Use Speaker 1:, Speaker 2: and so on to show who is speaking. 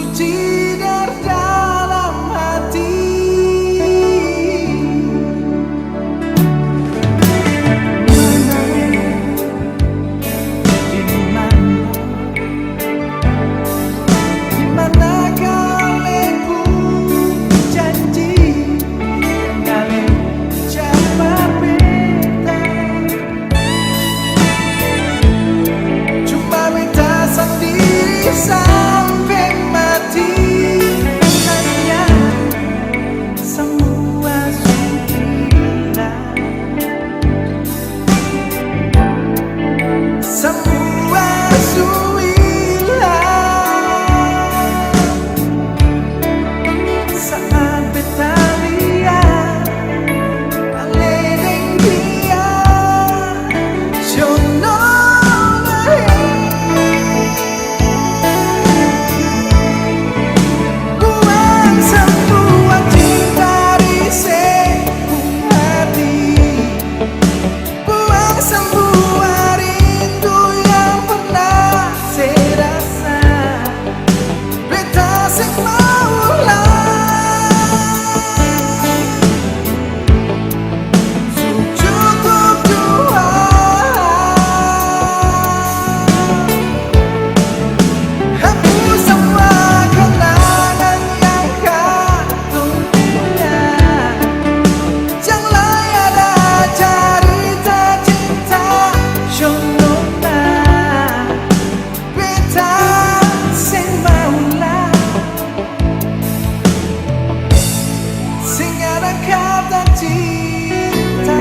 Speaker 1: suci dari dalam hati. Dimana kaleku janji kale siapa beta, cuma beta sendiri sampai mati. Hanya semua sudah semua saat beta lihat keliling dia jono buang semua cinta di sebuah hati, buang semua rindu yang pernah saya rasa. Beta sing maulah cukup dua, hapus semua kenangan yang kau punya. Janganlah ada cerita cinta jonona. Beta sing maulah sing ada kata cinta.